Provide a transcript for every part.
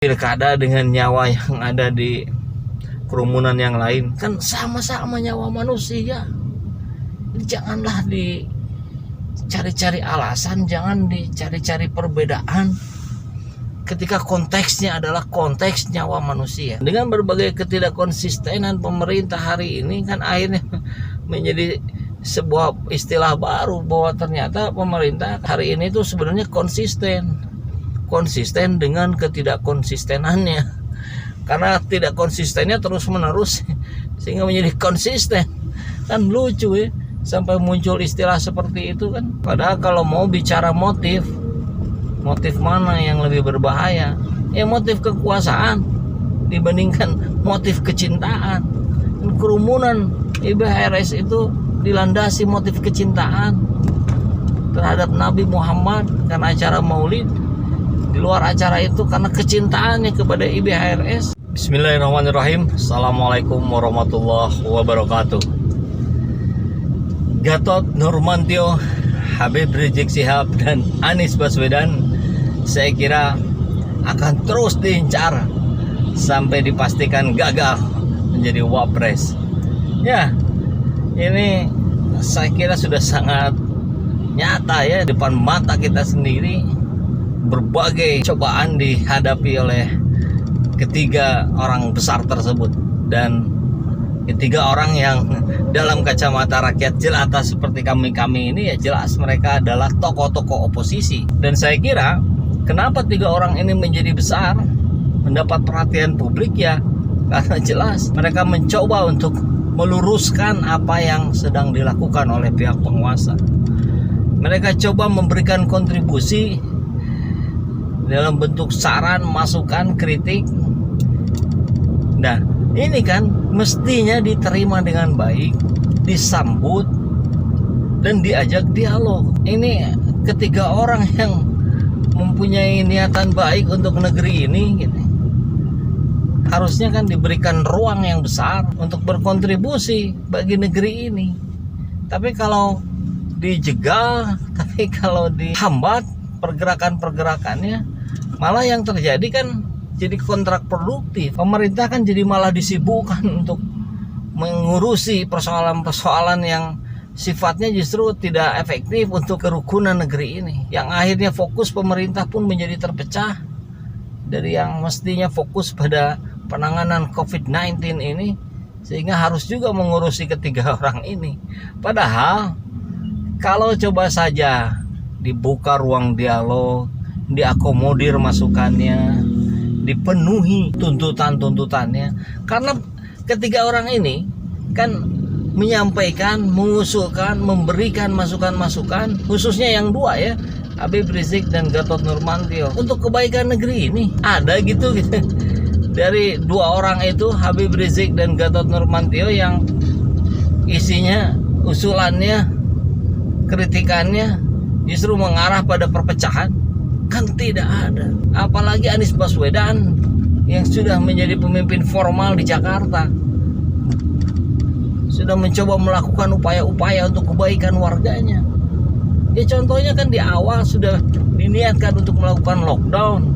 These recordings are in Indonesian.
pilkada dengan nyawa yang ada di kerumunan yang lain, kan sama-sama nyawa manusia. Janganlah dicari-cari alasan, jangan dicari-cari perbedaan ketika konteksnya adalah konteks nyawa manusia. Dengan berbagai ketidakkonsistenan pemerintah hari ini, kan akhirnya menjadi sebuah istilah baru bahwa ternyata pemerintah hari ini tuh sebenarnya konsisten dengan ketidakkonsistenannya, karena tidak konsistennya terus menerus sehingga menjadi konsisten. Kan lucu ya, sampai muncul istilah seperti itu kan. Padahal kalau mau bicara motif mana yang lebih berbahaya, ya motif kekuasaan dibandingkan motif kecintaan. Kerumunan IBHRS itu dilandasi motif kecintaan terhadap Nabi Muhammad karena acara maulid. Di luar acara itu karena kecintaannya kepada IBHRS. Bismillahirrahmanirrahim. Assalamualaikum warahmatullahi wabarakatuh. Gatot Nurmantio, Habib Rizik Syihab, dan Anies Baswedan saya kira akan terus diincar sampai dipastikan gagal menjadi wapres. Ya, ini saya kira sudah sangat nyata ya, depan mata kita sendiri. Berbagai cobaan dihadapi oleh ketiga orang besar tersebut, dan ketiga orang yang dalam kacamata rakyat jelata seperti kami ini ya jelas mereka adalah tokoh-tokoh oposisi. Dan saya kira kenapa tiga orang ini menjadi besar, mendapat perhatian publik ya karena jelas mereka mencoba untuk meluruskan apa yang sedang dilakukan oleh pihak penguasa. Mereka coba memberikan kontribusi dalam bentuk saran, masukan, kritik. Nah, ini kan mestinya diterima dengan baik, disambut, dan diajak dialog. Ini ketiga orang yang mempunyai niatan baik untuk negeri ini gitu. Harusnya kan diberikan ruang yang besar untuk berkontribusi bagi negeri ini. Tapi kalau dijegal, tapi kalau dihambat pergerakan-pergerakannya, malah yang terjadi kan jadi kontrak produktif. Pemerintah kan jadi malah disibukkan untuk mengurusi persoalan-persoalan yang sifatnya justru tidak efektif untuk kerukunan negeri ini. Yang akhirnya fokus pemerintah pun menjadi terpecah dari yang mestinya fokus pada penanganan COVID-19 ini, sehingga harus juga mengurusi ketiga orang ini. Padahal kalau coba saja dibuka ruang dialog, diakomodir masukannya, dipenuhi tuntutan-tuntutannya. Karena ketiga orang ini kan menyampaikan, mengusulkan, memberikan masukan-masukan, khususnya yang dua ya, Habib Rizik dan Gatot Nurmantio, untuk kebaikan negeri ini. Ada gitu. Dari dua orang itu, Habib Rizik dan Gatot Nurmantio, yang isinya, usulannya, kritikannya justru mengarah pada perpecahan. Kan tidak ada. Apalagi Anies Baswedan yang sudah menjadi pemimpin formal di Jakarta, sudah mencoba melakukan upaya-upaya untuk kebaikan warganya. Ya contohnya kan di awal sudah diniatkan untuk melakukan lockdown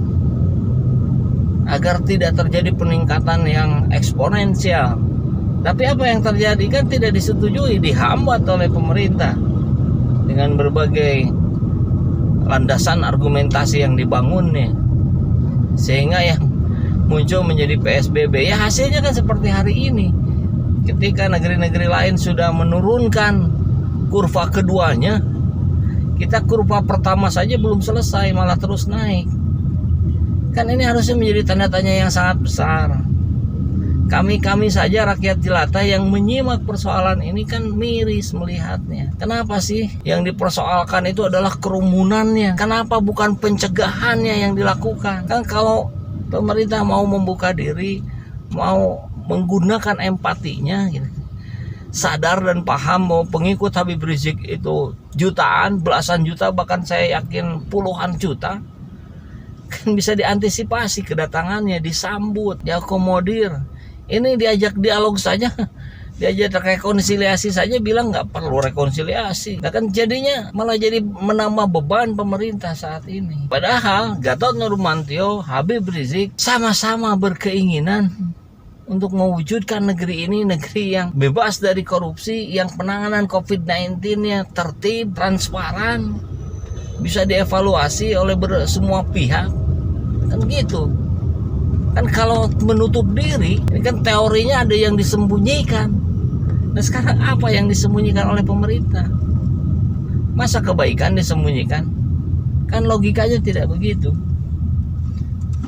agar tidak terjadi peningkatan yang eksponensial. Tapi apa yang terjadi kan tidak disetujui, dihambat oleh pemerintah dengan berbagai landasan argumentasi yang dibangunnya, sehingga yang muncul menjadi PSBB. Ya hasilnya kan seperti hari ini, ketika negeri-negeri lain sudah menurunkan kurva keduanya, kita kurva pertama saja belum selesai malah terus naik. Kan ini harusnya menjadi tanda tanya yang sangat besar. Kami saja rakyat jelata yang menyimak persoalan ini kan miris melihatnya. Kenapa sih yang dipersoalkan itu adalah kerumunannya? Kenapa bukan pencegahannya yang dilakukan? Kan kalau pemerintah mau membuka diri, mau menggunakan empatinya gitu, sadar dan paham bahwa pengikut Habib Rizik itu jutaan, belasan juta, bahkan saya yakin puluhan juta, kan bisa diantisipasi kedatangannya, disambut, diakomodir. Ini diajak dialog saja Diajak rekonsiliasi saja bilang nggak perlu rekonsiliasi. Nah kan jadinya malah jadi menambah beban pemerintah saat ini. Padahal Gatot Nurmantio, Habib Rizik sama-sama berkeinginan untuk mewujudkan negeri ini negeri yang bebas dari korupsi, yang penanganan COVID-19-nya tertib, transparan, bisa dievaluasi oleh semua pihak. Kan gitu. Kan kalau menutup diri, ini kan teorinya ada yang disembunyikan. Nah sekarang apa yang disembunyikan oleh pemerintah? Masa kebaikan disembunyikan? Kan logikanya tidak begitu.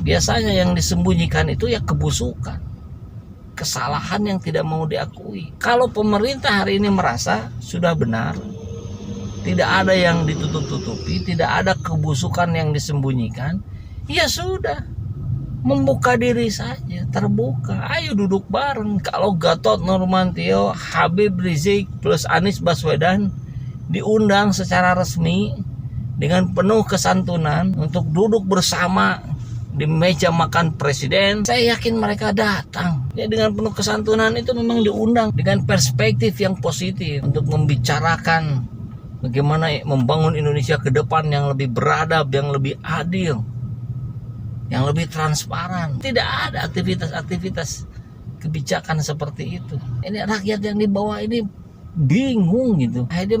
Biasanya yang disembunyikan itu ya kebusukan, kesalahan yang tidak mau diakui. Kalau pemerintah hari ini merasa sudah benar, tidak ada yang ditutup-tutupi, tidak ada kebusukan yang disembunyikan, ya sudah, membuka diri saja, terbuka. Ayo duduk bareng. Kalau Gatot Nurmantio, Habib Rizik plus Anies Baswedan diundang secara resmi dengan penuh kesantunan untuk duduk bersama di meja makan presiden, saya yakin mereka datang. Ya dengan penuh kesantunan itu memang diundang dengan perspektif yang positif untuk membicarakan bagaimana membangun Indonesia ke depan yang lebih beradab, yang lebih adil, yang lebih transparan. Tidak ada aktivitas-aktivitas kebijakan seperti itu. Ini rakyat yang di bawah ini bingung gitu. Akhirnya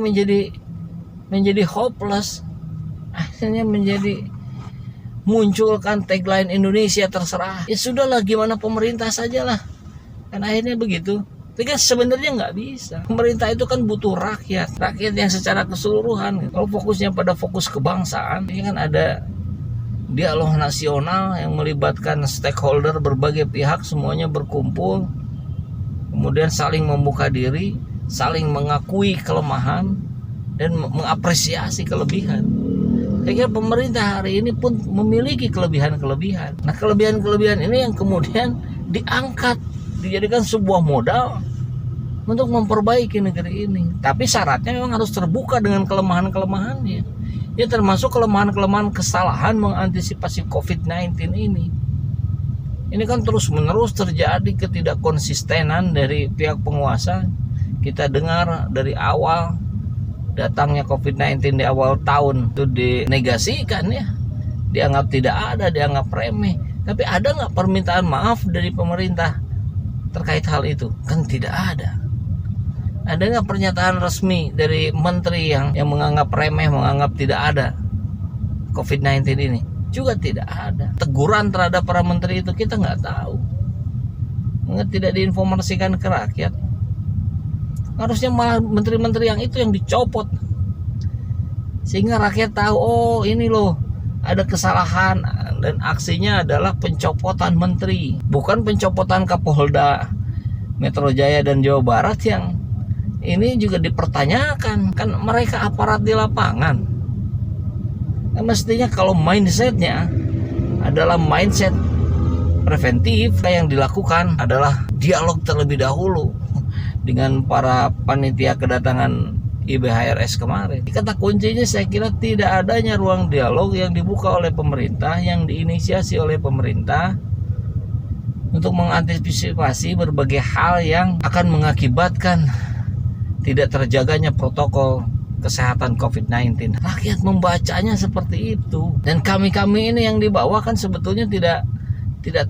menjadi hopeless. Akhirnya munculkan tagline Indonesia terserah. Ya sudahlah, gimana pemerintah sajalah. Kan akhirnya begitu. Tapi kan sebenarnya nggak bisa. Pemerintah itu kan butuh rakyat yang secara keseluruhan. Kalau fokusnya pada fokus kebangsaan, ini kan ada dialog nasional yang melibatkan stakeholder berbagai pihak, semuanya berkumpul, kemudian saling membuka diri, saling mengakui kelemahan dan mengapresiasi kelebihan. Saya kira pemerintah hari ini pun memiliki kelebihan-kelebihan. Nah kelebihan-kelebihan ini yang kemudian diangkat, dijadikan sebuah modal untuk memperbaiki negeri ini. Tapi syaratnya memang harus terbuka dengan kelemahan-kelemahannya. Ya termasuk kelemahan-kelemahan kesalahan mengantisipasi COVID-19 ini. Ini kan terus-menerus terjadi ketidakkonsistenan dari pihak penguasa. Kita dengar dari awal datangnya COVID-19 di awal tahun itu dinegasikan ya. Dianggap tidak ada, dianggap remeh. Tapi ada nggak permintaan maaf dari pemerintah terkait hal itu? Kan tidak ada. Ada nggak pernyataan resmi dari menteri yang menganggap remeh, menganggap tidak ada COVID-19 ini? Juga tidak ada. Teguran terhadap para menteri itu kita nggak tahu. Tidak diinformasikan ke rakyat. Harusnya malah menteri-menteri yang itu yang dicopot. Sehingga rakyat tahu, oh ini loh ada kesalahan, dan aksinya adalah pencopotan menteri. Bukan pencopotan Kapolda Metro Jaya dan Jawa Barat yang ini juga dipertanyakan. Kan mereka aparat di lapangan. Kan mestinya kalau mindsetnya adalah mindset preventif, yang dilakukan adalah dialog terlebih dahulu dengan para panitia kedatangan IBHRS kemarin. Kata kuncinya saya kira tidak adanya ruang dialog yang dibuka oleh pemerintah, yang diinisiasi oleh pemerintah untuk mengantisipasi berbagai hal yang akan mengakibatkan tidak terjaganya protokol kesehatan COVID-19. Rakyat membacanya seperti itu. Dan kami-kami ini yang di bawah kan sebetulnya tidak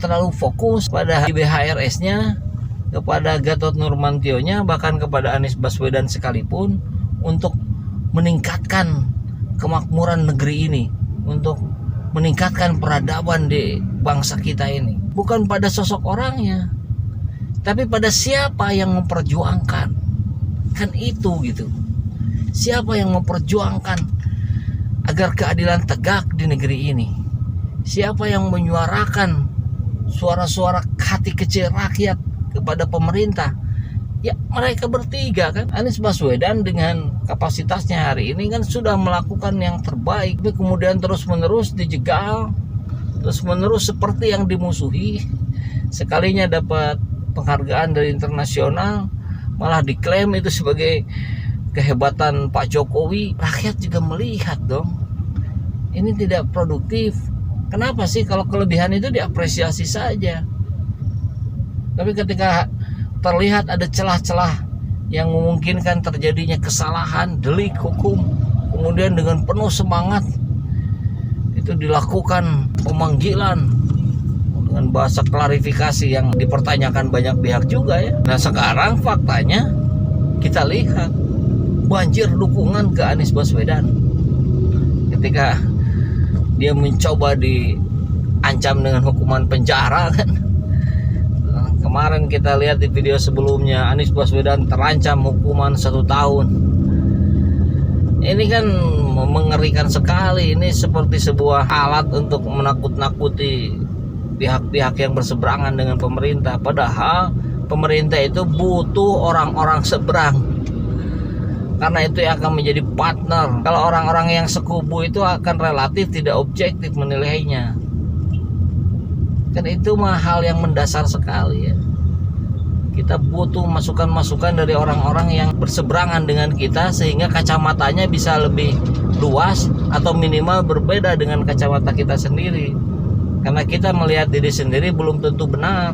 terlalu fokus pada IBHRS-nya, kepada Gatot Nurmantio-nya, bahkan kepada Anies Baswedan sekalipun, untuk meningkatkan kemakmuran negeri ini, untuk meningkatkan peradaban di bangsa kita ini. Bukan pada sosok orangnya, tapi pada siapa yang memperjuangkan. Kan itu gitu. Siapa yang memperjuangkan agar keadilan tegak di negeri ini? Siapa yang menyuarakan suara-suara hati kecil rakyat kepada pemerintah? Ya mereka bertiga kan. Anies Baswedan dengan kapasitasnya hari ini kan sudah melakukan yang terbaik, tapi kemudian terus-menerus dijegal, terus-menerus seperti yang dimusuhi. Sekalinya dapat penghargaan dari internasional, malah diklaim itu sebagai kehebatan Pak Jokowi. Rakyat juga melihat dong, ini tidak produktif. Kenapa sih kalau kelebihan itu diapresiasi saja, tapi ketika terlihat ada celah-celah yang memungkinkan terjadinya kesalahan, delik hukum, kemudian dengan penuh semangat itu dilakukan pemanggilan dengan bahasa klarifikasi yang dipertanyakan banyak pihak juga ya. Nah sekarang faktanya kita lihat banjir dukungan ke Anies Baswedan ketika dia mencoba diancam dengan hukuman penjara kan. Kemarin kita lihat di video sebelumnya Anies Baswedan terancam hukuman 1 tahun. Ini kan mengerikan sekali. Ini seperti sebuah alat untuk menakut-nakuti pihak-pihak yang berseberangan dengan pemerintah. Padahal pemerintah itu butuh orang-orang seberang, karena itu yang akan menjadi partner. Kalau orang-orang yang sekubu itu akan relatif tidak objektif menilainya. Kan itu hal yang mendasar sekali ya. Kita butuh masukan-masukan dari orang-orang yang berseberangan dengan kita, sehingga kacamatanya bisa lebih luas atau minimal berbeda dengan kacamata kita sendiri. Karena kita melihat diri sendiri belum tentu benar.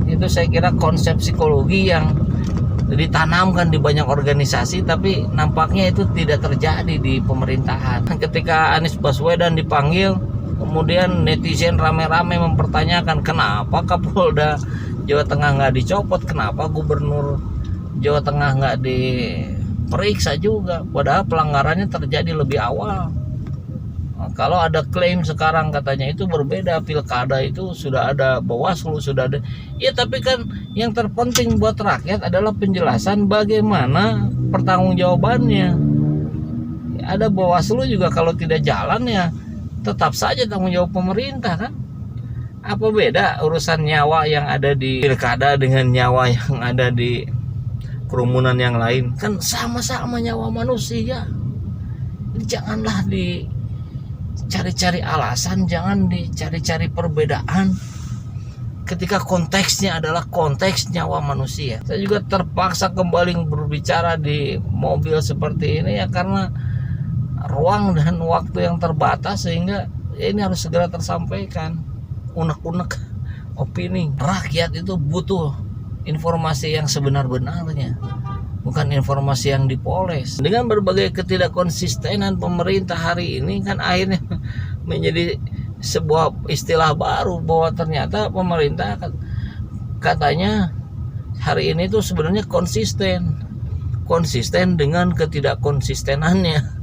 Itu saya kira konsep psikologi yang ditanamkan di banyak organisasi, tapi nampaknya itu tidak terjadi di pemerintahan. Ketika Anies Baswedan dipanggil, kemudian netizen rame-rame mempertanyakan kenapa Kapolda Jawa Tengah nggak dicopot, kenapa Gubernur Jawa Tengah nggak diperiksa juga, padahal pelanggarannya terjadi lebih awal. Nah, kalau ada klaim sekarang katanya itu berbeda, pilkada itu sudah ada Bawaslu, sudah ada. Ya tapi kan yang terpenting buat rakyat adalah penjelasan bagaimana pertanggungjawabannya. Ya, ada Bawaslu juga kalau tidak jalan ya tetap saja tanggung jawab pemerintah kan. Apa beda urusan nyawa yang ada di pilkada dengan nyawa yang ada di kerumunan yang lain? Kan sama-sama nyawa manusia. Jadi janganlah dicari-cari alasan, jangan dicari-cari perbedaan ketika konteksnya adalah konteks nyawa manusia. Saya juga terpaksa kembali berbicara di mobil seperti ini ya karena ruang dan waktu yang terbatas, sehingga ini harus segera tersampaikan. Unek-unek opini rakyat itu butuh informasi yang sebenar-benarnya, bukan informasi yang dipoles. Dengan berbagai ketidakkonsistenan pemerintah hari ini kan akhirnya menjadi sebuah istilah baru bahwa ternyata pemerintah katanya hari ini tuh sebenarnya konsisten dengan ketidakkonsistenannya.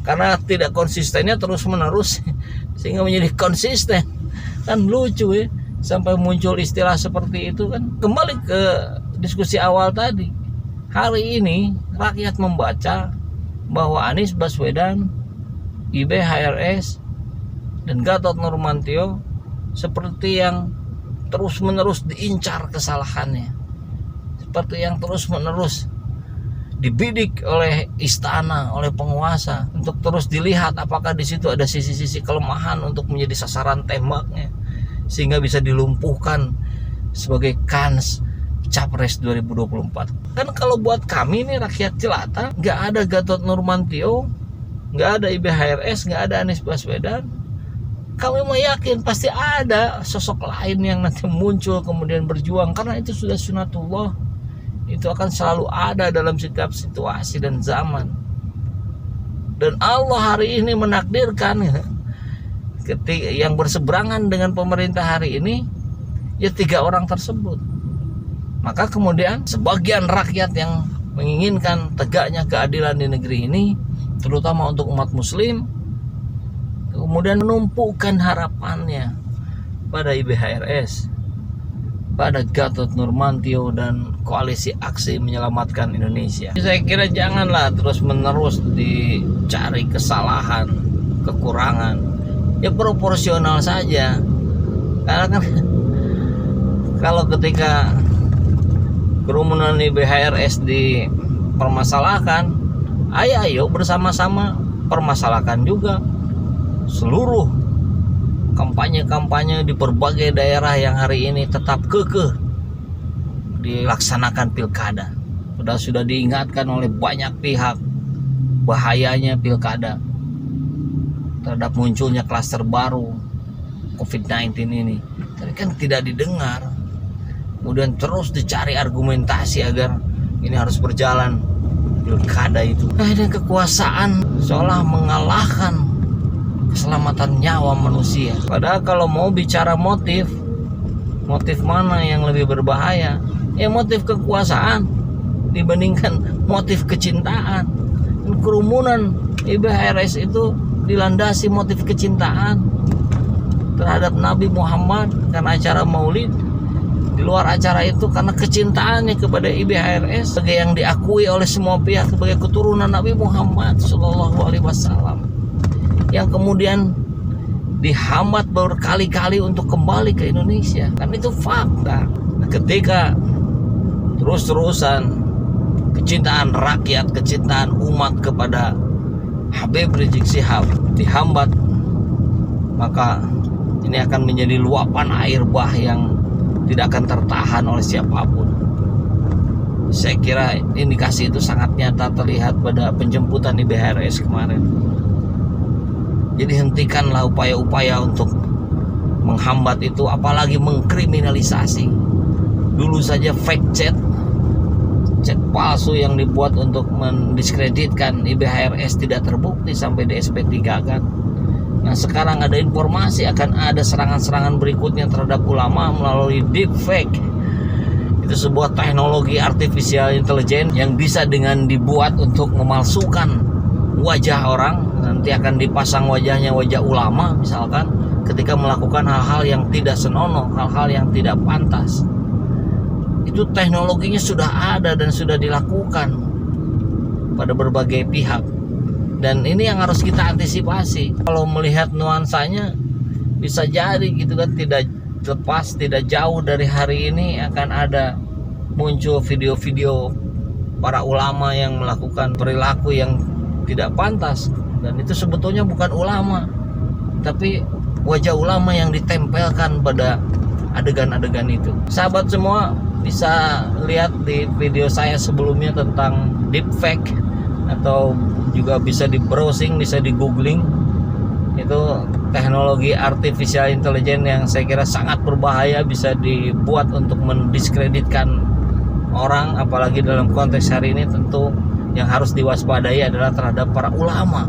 Karena tidak konsistennya terus menerus sehingga menjadi konsisten. Kan lucu ya, sampai muncul istilah seperti itu kan. Kembali ke diskusi awal tadi, hari ini rakyat membaca bahwa Anies Baswedan, IBHRS dan Gatot Nurmantio seperti yang terus menerus diincar kesalahannya, seperti yang terus menerus dibidik oleh istana, oleh penguasa untuk terus dilihat apakah di situ ada sisi-sisi kelemahan untuk menjadi sasaran tembaknya, sehingga bisa dilumpuhkan sebagai kans Capres 2024. Kan kalau buat kami nih rakyat jelata, nggak ada Gatot Nurmantio, nggak ada IBHRS, nggak ada Anies Baswedan, kami yakin pasti ada sosok lain yang nanti muncul kemudian berjuang, karena itu sudah sunatullah. Itu akan selalu ada dalam setiap situasi dan zaman. Dan Allah hari ini menakdirkan ketika yang berseberangan dengan pemerintah hari ini ya 3 orang tersebut. Maka kemudian sebagian rakyat yang menginginkan tegaknya keadilan di negeri ini, terutama untuk umat muslim, kemudian menumpukan harapannya pada IBHRS, pada Gatot Nurmantio dan koalisi aksi menyelamatkan Indonesia. Saya kira janganlah terus menerus dicari kesalahan, kekurangan. Ya proporsional saja. Karena kan kalau ketika kerumunan IBHRS dipermasalahkan, ayo bersama-sama permasalahkan juga seluruh kampanye-kampanye di berbagai daerah yang hari ini tetap kekeh dilaksanakan pilkada. Sudah diingatkan oleh banyak pihak bahayanya pilkada terhadap munculnya klaster baru COVID-19 ini, tapi kan tidak didengar. kemudian terus dicari argumentasi agar ini harus berjalan pilkada itu. Dan kekuasaan seolah mengalahkan keselamatan nyawa manusia. Padahal kalau mau bicara motif mana yang lebih berbahaya? Ya motif kekuasaan dibandingkan motif kecintaan. Kerumunan IBHRS itu dilandasi motif kecintaan terhadap Nabi Muhammad karena acara Maulid. Di luar acara itu karena kecintaannya kepada IBHRS sebagai yang diakui oleh semua pihak sebagai keturunan Nabi Muhammad SAW, yang kemudian dihambat berkali-kali untuk kembali ke Indonesia. Kan itu fakta. Ketika terus-terusan kecintaan rakyat, kecintaan umat kepada Habib Rizik Syihab dihambat, maka ini akan menjadi luapan air bah yang tidak akan tertahan oleh siapapun. Saya kira indikasi itu sangat nyata terlihat pada penjemputan di IBHRS kemarin. Jadi hentikanlah upaya-upaya untuk menghambat itu, apalagi mengkriminalisasi. Dulu saja fake chat palsu yang dibuat untuk mendiskreditkan IBHRS tidak terbukti sampai di SP3 kan. Nah sekarang ada informasi akan ada serangan-serangan berikutnya terhadap ulama melalui deepfake. Itu sebuah teknologi artificial intelligence yang bisa dengan dibuat untuk memalsukan wajah orang. Nanti akan dipasang wajahnya wajah ulama misalkan ketika melakukan hal-hal yang tidak senonoh, hal-hal yang tidak pantas. Itu teknologinya sudah ada dan sudah dilakukan pada berbagai pihak. Dan ini yang harus kita antisipasi. Kalau melihat nuansanya bisa jadi gitu kan, tidak lepas, tidak jauh dari hari ini akan ada muncul video-video para ulama yang melakukan perilaku yang tidak pantas. Dan itu sebetulnya bukan ulama, tapi wajah ulama yang ditempelkan pada adegan-adegan itu. Sahabat semua bisa lihat di video saya sebelumnya tentang deepfake, atau juga bisa di browsing, bisa di googling. Itu teknologi artificial intelligence yang saya kira sangat berbahaya, bisa dibuat untuk mendiskreditkan orang, apalagi dalam konteks hari ini tentu yang harus diwaspadai adalah terhadap para ulama.